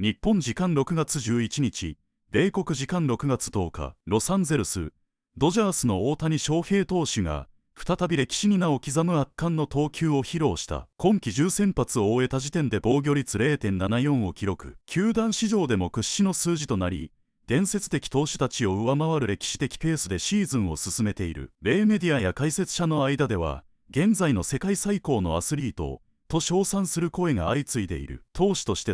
日本時間6月11日、米国時間6月10日、ロサンゼルス、ドジャースの大谷翔平投手が、再び歴史に名を刻む圧巻の投球を披露した。今季10先発を終えた時点で防御率 0.74 を記録。球団史上でも屈指の数字となり、伝説的投手たちを上回る歴史的ペースでシーズンを進めている。米メディアや解説者の間では、現在の世界最高のアスリートと称賛する声が相次いでいる。投手として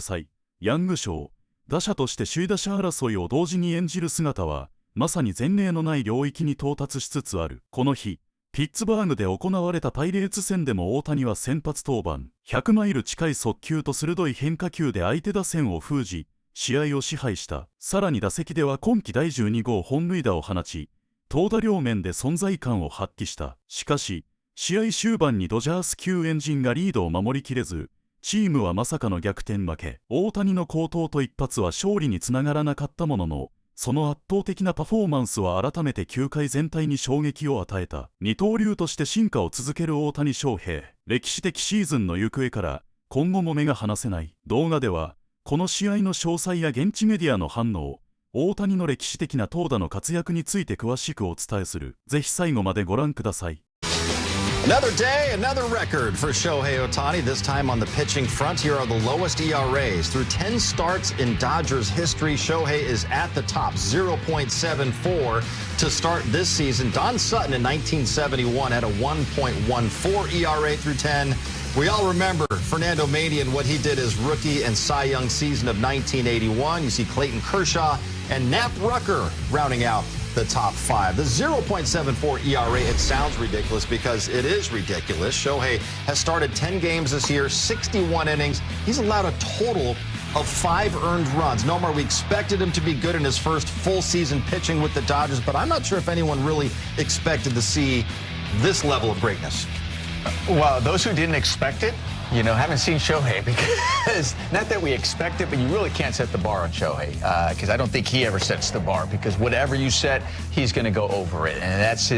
ヤング賞、打者として首位打者争いを同時に演じる姿は、まさに前例のない領域に到達しつつある。この日、ピッツバーグで行われたパイレーツ戦でも大谷は先発登板。100マイル近い速球と鋭い変化球で相手打線を封じ、試合を支配した。さらに打席では今季第12号本塁打を放ち、投打両面で存在感を発揮した。しかし、試合終盤にドジャース級エンジンがリードを守りきれず、チームはまさかの逆転負け。大谷の好投と一発は勝利につながらなかったものの、その圧倒的なパフォーマンスは改めて球界全体に衝撃を与えた。二刀流として進化を続ける大谷翔平。歴史的シーズンの行方から今後も目が離せない。動画では、この試合の詳細や現地メディアの反応、大谷の歴史的な投打の活躍について詳しくお伝えする。ぜひ最後までご覧ください。Another day, another record for Shohei Ohtani, this time on the pitching front. Here are the lowest ERAs. Through 10 starts in Dodgers history, Shohei is at the top, 0.74 to start this season. Don Sutton in 1971 had a 1.14 ERA through 10. We all remember Fernando Mania and what he did his rookie and Cy Young season of 1981. You see Clayton Kershaw and Nap Rucker rounding out the top five. The 0.74 ERA, it sounds ridiculous because it is ridiculous. Shohei has started 10 games this year, 61 innings. He's allowed a total of 5 earned runs. Nomar, we expected him to be good in his first full season pitching with the Dodgers, but I'm not sure if anyone really expected to see this level of greatness. Well, those who didn't expect it, haven't seen Shohei, because not that we expect it, but you really can't set the bar on Shohei, because I don't think he ever sets the bar, because whatever you set, he's going to go over it, and that's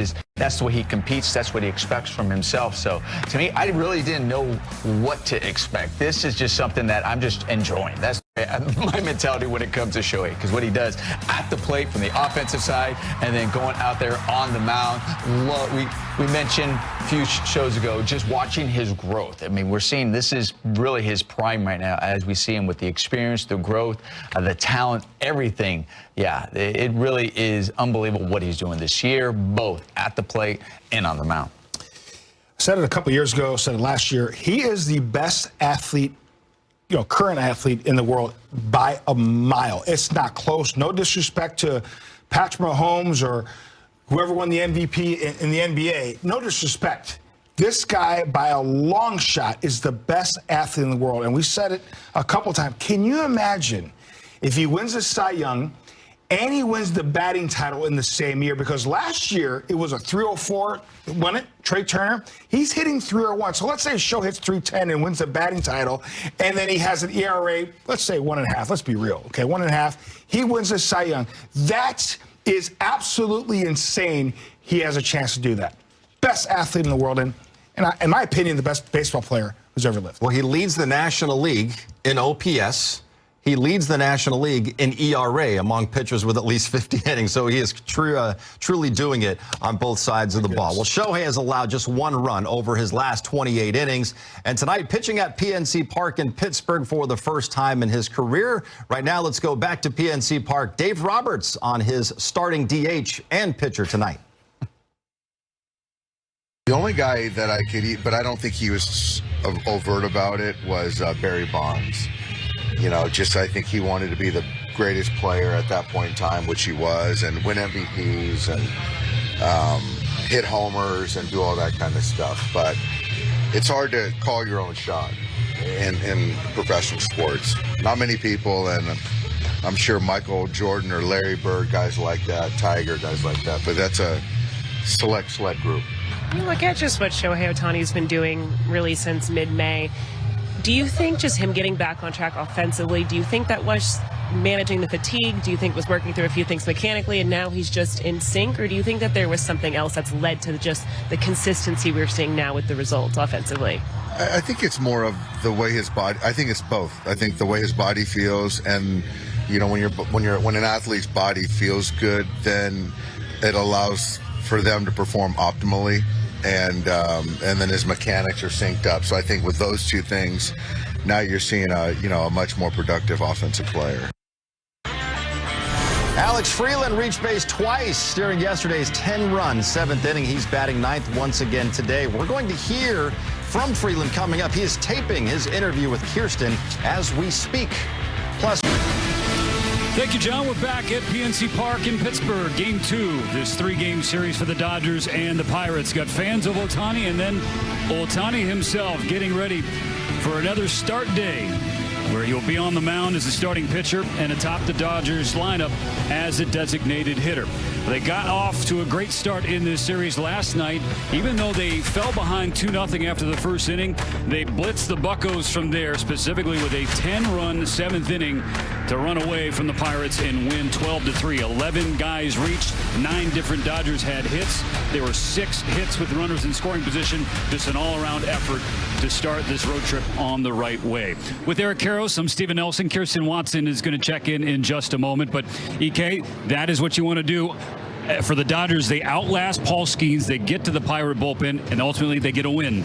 the way he competes. That's what he expects from himself. So to me, I really didn't know what to expect. This is just something that I'm just enjoying. That's my mentality when it comes to Shohei, because what he does at the plate from the offensive side and then going out there on the mound. We mentioned a few shows ago just watching his growth. I mean, we're seeing this is really his prime right now as we see him with the experience, the growth, the talent, everything. Yeah, it really is unbelievable what he's doing this year, both at the plate and on the mound. I said it a couple years ago, said it last year. He is the best athlete, current athlete in the world by a mile. It's not close. No disrespect to Patrick Mahomes or whoever won the MVP in the NBA. No disrespect. This guy, by a long shot, is the best athlete in the world. And we said it a couple times. Can you imagine if he wins the Cy Young and he wins the batting title in the same year? Because last year, it was a 304, won it, Trey Turner. He's hitting 301. So let's say Show hits 310 and wins the batting title, and then he has an ERA, let's say 1.5. Let's be real, okay, 1.5. He wins the Cy Young. That is absolutely insane. He has a chance to do that. Best athlete in the world, and in my opinion, the best baseball player who's ever lived. Well, he leads the National League in OPS. He leads the National League in ERA among pitchers with at least 50 innings. So he is truly doing it on both sides of the ball. Well, Shohei has allowed just 1 run over his last 28 innings. And tonight, pitching at PNC Park in Pittsburgh for the first time in his career. Right now, let's go back to PNC Park. Dave Roberts on his starting DH and pitcher tonight. The only guy that I could eat, but I don't think he was overt about it, was Barry Bonds. I think he wanted to be the greatest player at that point in time, which he was, and win MVPs and hit homers and do all that kind of stuff. But it's hard to call your own shot in professional sports. Not many people, and I'm sure Michael Jordan or Larry Bird, guys like that, Tiger, guys like that. But that's a select group. You look at just what Shohei Ohtani's been doing really since mid-May. Do you think just him getting back on track offensively, do you think that was managing the fatigue? Do you think was working through a few things mechanically and now he's just in sync? Or do you think that there was something else that's led to just the consistency we're seeing now with the results offensively? I think it's more of the way his body. I think it's both. I think the way his body feels, and when an athlete's body feels good, then it allows for them to perform optimally, and then his mechanics are synced up. So I think with those two things, now you're seeing a much more productive offensive player. Alex Freeland reached base twice during yesterday's 10-run 7th inning. He's batting 9th once again today. We're going to hear from Freeland coming up. He is taping his interview with Kirsten as we speak. Plus, thank you, John. We're back at PNC Park in Pittsburgh. Game 2, this 3-game series for the Dodgers and the Pirates. Got fans of Ohtani and then Ohtani himself getting ready for another start day, where he'll be on the mound as the starting pitcher and atop the Dodgers lineup as a designated hitter. They got off to a great start in this series last night. Even though they fell behind 2-0 after the first inning, they blitzed the Buccos from there, specifically with a 10-run 7th inning to run away from the Pirates and win 12-3. 11 guys reached, 9 different Dodgers had hits. There were 6 hits with runners in scoring position. Just an all-around effort to start this road trip on the right way. With Eric Karros, I'm Steven Nelson. Kirsten Watson is going to check in just a moment. But, EK, that is what you want to do. For the Dodgers, they outlast Paul Skeens. They get to the Pirate bullpen, and ultimately they get a win.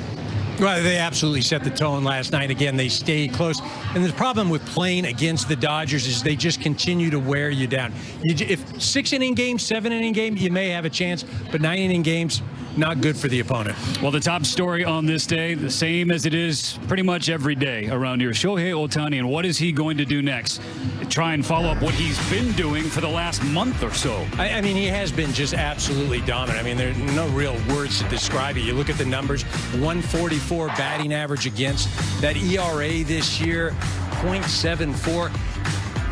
Well, they absolutely set the tone last night. Again, they stayed close. And the problem with playing against the Dodgers is they just continue to wear you down. If 6-inning game, 7-inning game, you may have a chance. But 9-inning games, not good for the opponent. Well, the top story on this day, the same as it is pretty much every day around here. Shohei Ohtani, and what is he going to do next? Try and follow up what he's been doing for the last month or so. I mean, he has been just absolutely dominant. I mean, there are no real words to describe it. You look at the numbers, 144 batting average against. That ERA this year, 0.74.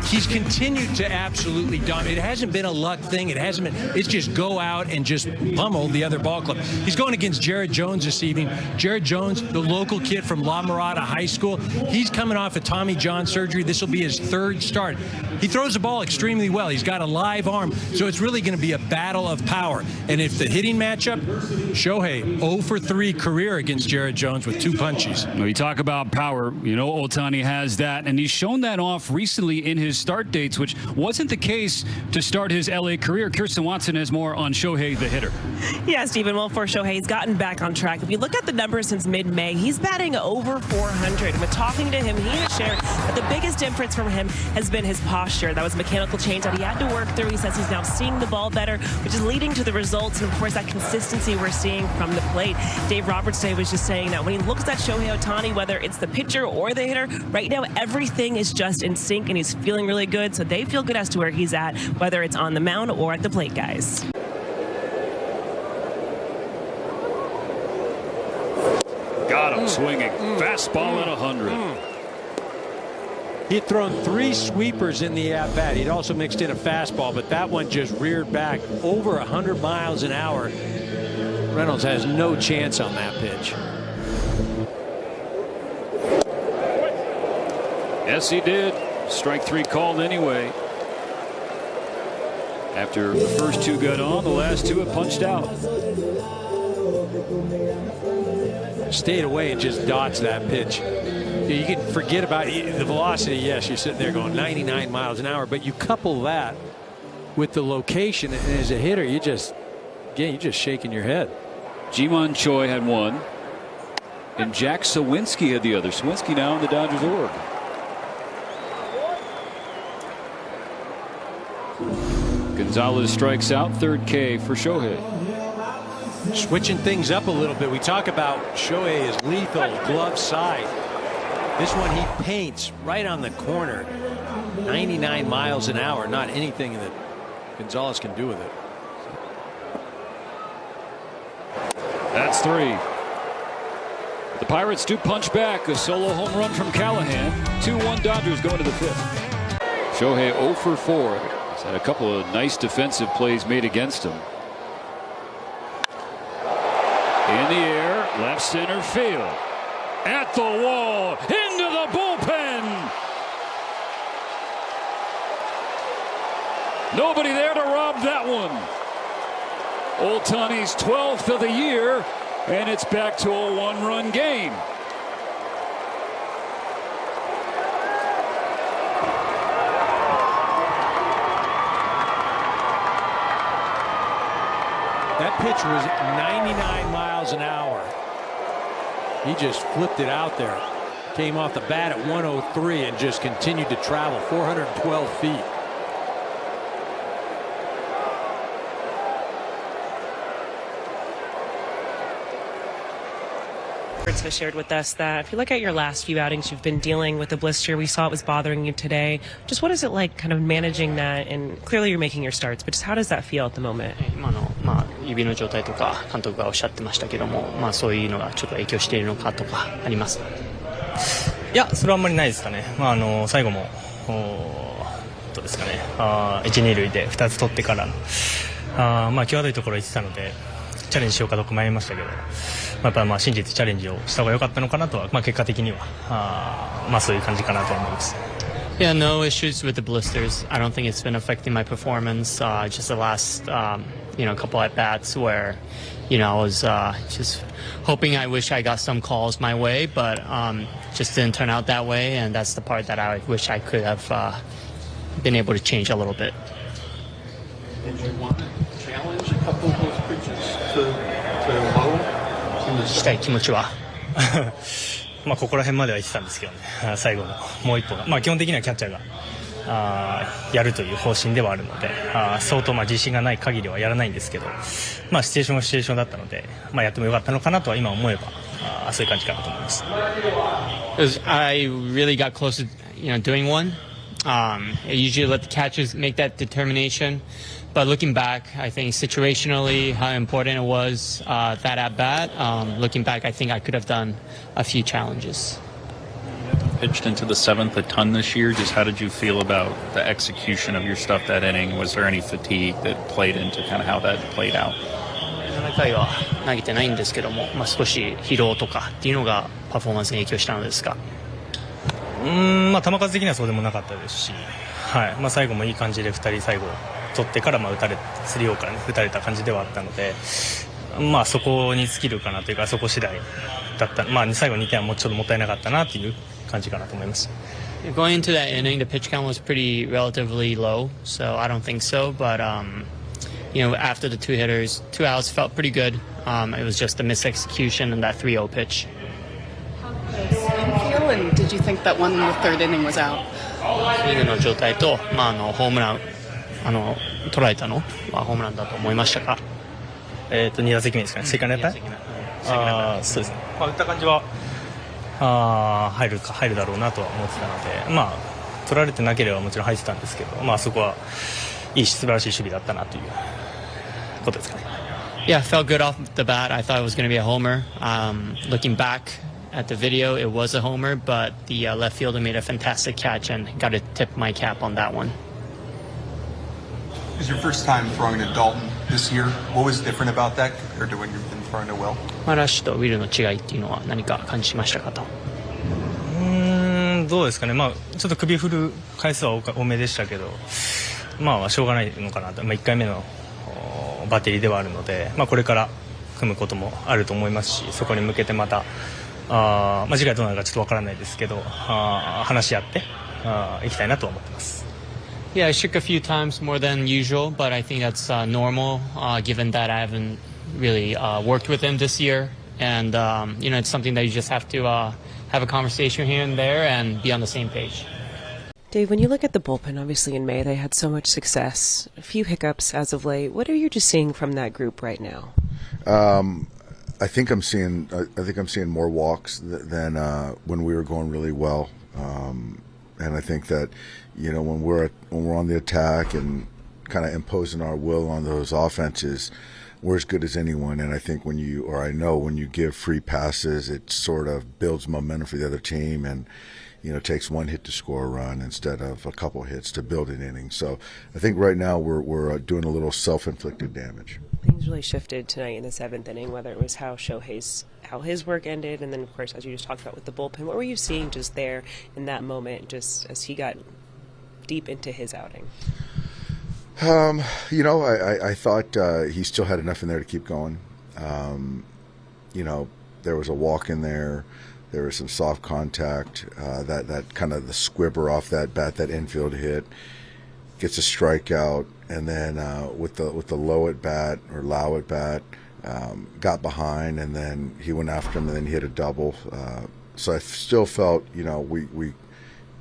He's continued to absolutely dominate. It hasn't been a luck thing. It hasn't been. It's just go out and just pummel the other ball club. He's going against Jared Jones this evening. Jared Jones, the local kid from La Mirada High School. He's coming off of Tommy John surgery. This will be his 3rd start. He throws the ball extremely well. He's got a live arm, so it's really going to be a battle of power. And if the hitting matchup, Shohei 0 for 3 career against Jared Jones with 2 punches. When you talk about power, you know Ohtani has that, and he's shown that off recently in his start dates, which wasn't the case to start his LA career. Kirsten Watson has more on Shohei the hitter. Yeah, Stephen, well, for Shohei, he's gotten back on track. If you look at the numbers since mid-May, he's batting over 400. And with talking to him, he has shared that the biggest difference from him has been his posture. That was a mechanical change that he had to work through. He says he's now seeing the ball better, which is leading to the results. And, of course, that consistency we're seeing from the plate. Dave Roberts today was just saying that when he looks at Shohei Ohtani, whether it's the pitcher or the hitter, right now everything is just in sync, and he's feeling really good. So they feel good as to where he's at, whether it's on the mound or at the plate, guys. Got him swinging. Fastball at 100. He had thrown 3 sweepers in the at-bat. He'd also mixed in a fastball, but that one just reared back over 100 miles an hour. Reynolds has no chance on that pitch. Yes, he did. Strike 3 called anyway. After the first 2 got on, the last 2 have punched out. Stayed away and just dodged that pitch. You can forget about the velocity. Yes, you're sitting there going 99 miles an hour, but you couple that with the location, and as a hitter, you're just shaking your head. Ji-Man Choi had 1, and Jack Sawinski had the other. Sawinski now in the Dodgers org. Gonzalez strikes out, 3rd K for Shohei. Switching things up a little bit. We talk about Shohei as lethal, glove side. This one he paints right on the corner. 99 miles an hour. Not anything that Gonzalez can do with it. That's 3. The Pirates do punch back. A solo home run from Callahan. 2-1 Dodgers going to the 5th. Shohei 0 for 4. He's had a couple of nice defensive plays made against him. In the air, left center field. At the wall, into the bullpen. Nobody there to rob that one. Ohtani's 12th of the year, and it's back to a one-run game. That pitch was 99 miles an hour. He just flipped it out there. Came off the bat at 103 and just continued to travel 412 feet. Has shared with us that if you look at your last few outings, you've been dealing with a blister. We saw it was bothering you today. Just what is it like kind of managing that? And clearly you're making your starts, but just how does that feel at the moment? 今の指の状態とか監督がおっしゃってましたけども、そういうのがちょっと影響しているのかとかありますか？いや、それはあんまりないですかね。最後もどうですかね。1、2塁で2つ取ってからの際どいところ行ってたのでチャレンジしようかどうか迷いましたけど。やっぱり信じてチャレンジをした方が良かったのかなとは、結果的にはそういう感じかなと思います。Yeah, no issues with the blisters. I don't think it's been affecting my performance. Just the last, couple at bats where, I was just hoping. I wish I got some calls my way, but just didn't turn out that way, and that's the part that I wish I could have been able to change a little bit. Did you want to challenge a couple of those pitches to low? したい気持ちはここら辺までは言ってたんですけどね、最後のもう一歩が、基本的にはキャッチャーがやるという方針ではあるので、相当自信がない限りはやらないんですけど、シチュエーションがシチュエーションだったので、やってもよかったのかなとは今思えばそういう感じかなと思います。I really got close to doing one. I usually let the catchers make that determination. But looking back, I think situationally how important it was that at bat. Looking back, I think I could have done a few challenges. Pitched into the seventh a ton this year. Just how did you feel about the execution of your stuff that inning? Was there any fatigue that played into kind of how that played out? 7回は投げてないんですけども、少し疲労とかっていうのがパフォーマンスに影響したのですか？球数的にはそうでもなかったですし、最後もいい感じで2人最後取ってから打たれ3-0から打たれた感じではあったので、そこに尽きるかなというか、そこ次第だった。最後2点はもうちょっともったいなかったなという感じかなと思います。Going into that inning, the pitch count was pretty relatively low, so I don't think so. But after the 2 hitters, 2 outs felt pretty good. It was just a misexecution and that 3-0 pitch. How did you feel, and did you think that one in the 3rd inning was out? スイングの状態と、ホームラン捉えたのはホームランだと思いましたか？2打席目ですかね。セカンドやった？そうですね。打った感じは入るだろうなとは思ってたので、取られてなければもちろん入ってたんですけど、そこはいい素晴らしい守備だったなということですかね。Yeah, felt good off the bat. I thought it was going to be a homer. Looking back at the video, it was a homer, but the left fielder made a fantastic catch and got to tip my cap on that one. It was your first time throwing to Dalton this year. What was different about that compared to when you've been throwing to Will? ラッシュとウィルの違いっていうのは何か感じましたかと？どうですかね。ちょっと首振る回数は多めでしたけど、しょうがないのかなと。1回目のバッテリーではあるので、これから組むこともあると思いますし、そこに向けてまた次回どうなるかちょっとわからないですけど、話し合っていきたいなと思ってます。Yeah, I shook a few times more than usual, but I think that's normal given that I haven't really worked with him this year. And, it's something that you just have to have a conversation here and there and be on the same page. Dave, when you look at the bullpen, obviously in May they had so much success, a few hiccups as of late. What are you just seeing from that group right now? I think I'm seeing more walks than when we were going really well. And I think that, when we're on the attack and kind of imposing our will on those offenses, we're as good as anyone. And I think when you give free passes, it sort of builds momentum for the other team, and it takes one hit to score a run instead of a couple hits to build an inning. So I think right now we're doing a little self-inflicted damage. Things really shifted tonight in the 7th inning, whether it was how his work ended, and then of course as you just talked about with the bullpen. What were you seeing just there in that moment, just as he got deep into his outing? You know, I thought he still had enough in there to keep going. You know, there was a walk in there. There was some soft contact. That kind of the squibber off that bat, that infield hit, gets a strikeout, and then with the low at bat or low at bat, got behind, and then he went after him, and then he hit a double. So I still felt, you know,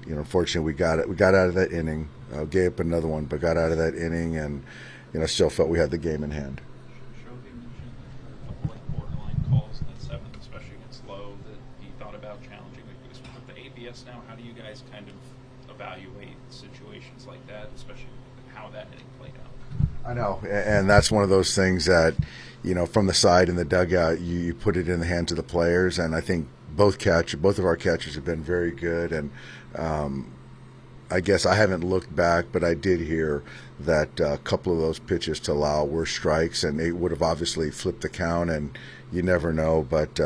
unfortunately we got out of that inning. Gave up another one, but got out of that inning, and you know, still felt we had the game in hand. Now, how do you guys kind of evaluate situations like that, especially how that inning played out? I know, and that's one of those things that, you know, from the side in the dugout, you put it in the hands of the players, and I think both of our catchers have been very good, and I guess I haven't looked back, but I did hear that a couple of those pitches to Lau were strikes, and it would have obviously flipped the count, and you never know, but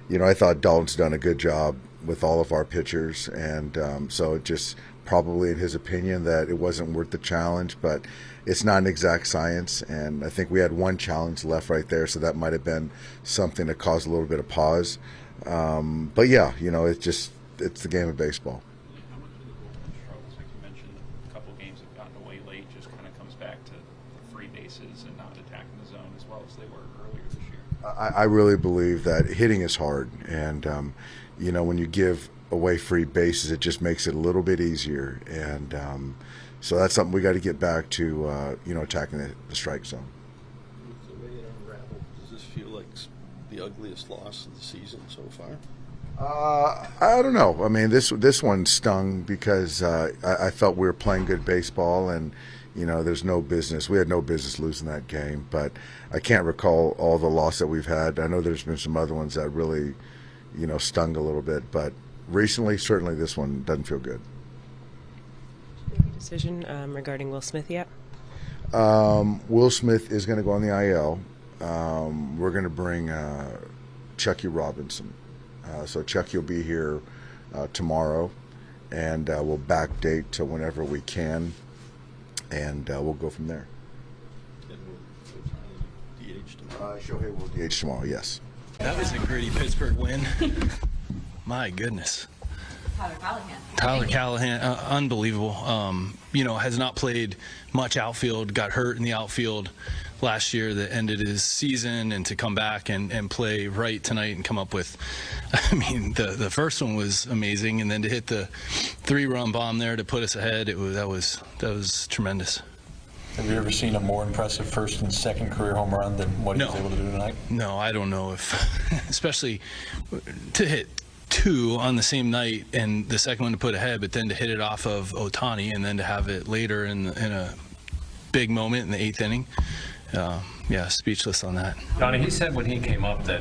you know, I thought Dalton's done a good job with all of our pitchers, and so it just probably in his opinion that it wasn't worth the challenge, but it's not an exact science, and I think we had one challenge left right there, so that might have been something that caused a little bit of pause. But yeah, you know, it's the game of baseball. How much of the bullpen struggles, like you mentioned, a couple games have gotten away late, just kind of comes back to the free bases and not attacking the zone as well as they were earlier this year? I really believe that hitting is hard, and you know, when you give away free bases, it just makes it a little bit easier, and so that's something we got to get back to, you know, attacking the strike zone. With the way it unraveled, does this feel like the ugliest loss of the season so far? I don't know. I mean, this one stung because I felt we were playing good baseball, and you know, we had no business losing that game. But I can't recall all the loss that we've had. I know there's been some other ones that really, you know, stung a little bit, but recently, certainly this one doesn't feel good. Did you make a decision regarding Will Smith yet? Will Smith is going to go on the IL. We're going to bring Chucky Robinson. So Chucky will be here tomorrow, and we'll backdate to whenever we can, and we'll go from there. Shohei will DH tomorrow, yes. That was a gritty Pittsburgh win. My goodness. Tyler Callahan, unbelievable. You know, has not played much outfield, got hurt in the outfield last year that ended his season, and to come back and play right tonight and come up with, I mean, the first one was amazing, and then to hit the 3-run bomb there to put us ahead, that was tremendous. Have you ever seen a more impressive first and second career home run than what he was able to do tonight? No, I don't know if, especially to hit 2 on the same night and the second one to put ahead, but then to hit it off of Ohtani and then to have it later in a big moment in the 8th inning. Yeah, speechless on that. Donnie, he said when he came up that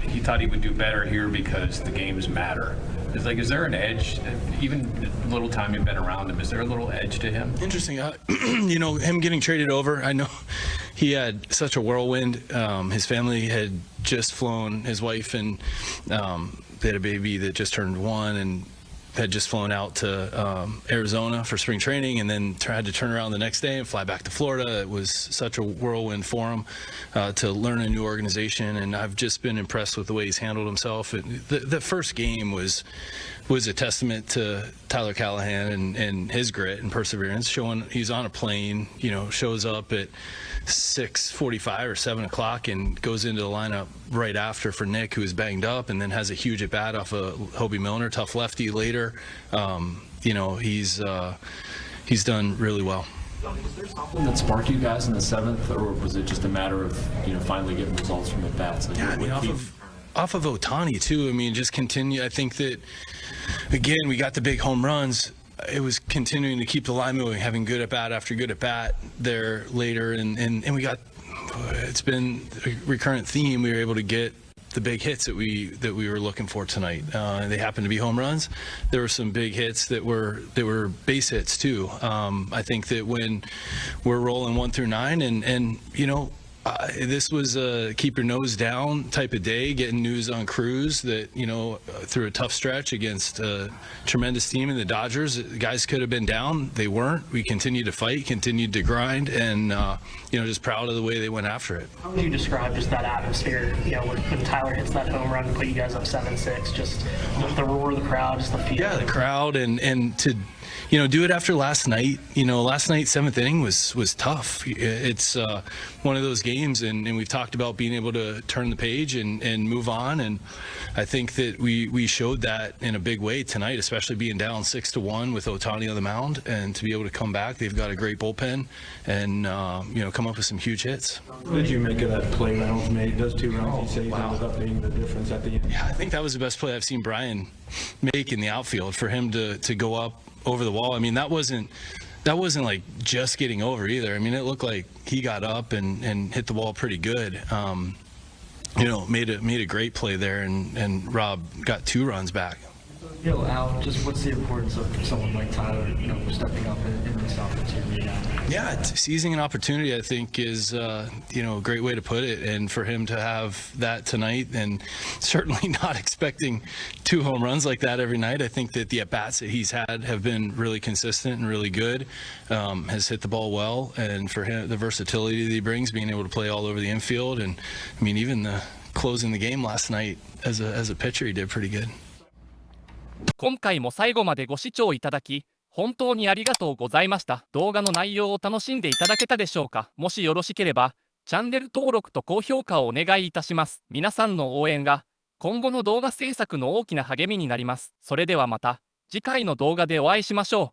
he thought he would do better here because the games matter. It's like, is there an edge, even the little time you've been around him, is there a little edge to him? Interesting. You know, him getting traded over, I know he had such a whirlwind. His family had just flown, his wife, and they had a baby that just turned 1 and had just flown out to Arizona for spring training, and then had to turn around the next day and fly back to Florida. It was such a whirlwind for him to learn a new organization, and I've just been impressed with the way he's handled himself. The first game was a testament to Tyler Callahan and his grit and perseverance, showing he's on a plane, you know, shows up at 6:45 or 7 o'clock and goes into the lineup right after for Nick, who is banged up, and then has a huge at bat off of Hobie Milner, tough lefty later. You know, he's done really well. Was there something that sparked you guys in the 7th, or was it just a matter of, you know, finally getting results from at bats? Like, yeah, I mean, off of Ohtani too. I mean, just continue. I think that again, we got the big home runs. It was continuing to keep the line moving, having good at bat after good at bat there later, and we got. It's been a recurrent theme. We were able to get the big hits that we were looking for tonight. They happened to be home runs. There were some big hits that were base hits too. I think that when we're rolling 1 through 9, and you know, This was a keep your nose down type of day, getting news on Cruz that, through a tough stretch against a tremendous team in the Dodgers. The guys could have been down. They weren't. We continued to fight, continued to grind, and, just proud of the way they went after it. How would you describe just that atmosphere, when Tyler hits that home run to put you guys up 7-6, just the roar of the crowd, just the feel? Yeah, the crowd, and to do it after last night. Last night's seventh inning was tough. It's one of those games, and we've talked about being able to turn the page and move on. And I think that we showed that in a big way tonight, especially being down 6-1 with Ohtani on the mound, and to be able to come back. They've got a great bullpen, and come up with some huge hits. What did you make of that play Reynolds made? Those 2 runs he saved ended up being the difference at the end. Yeah, I think that was the best play I've seen Brian make in the outfield. For him to go up over the wall. I mean, that wasn't like just getting over either. I mean, it looked like he got up and hit the wall pretty good. Made a great play there, and Rob got 2 runs back. Al, just what's the importance of someone like Tyler, stepping up in this opportunity? Yeah, seizing an opportunity, I think, is a great way to put it. And for him to have that tonight, and certainly not expecting 2 home runs like that every night. I think that the at-bats that he's had have been really consistent and really good. Has hit the ball well, and for him, the versatility that he brings, being able to play all over the infield, and I mean, even the closing the game last night as a pitcher, he did pretty good. 今回も最後までご視聴いただき本当にありがとうございました。動画の内容を楽しんでいただけたでしょうか。もしよろしければチャンネル登録と高評価をお願いいたします。皆さんの応援が今後の動画制作の大きな励みになります。それではまた次回の動画でお会いしましょう。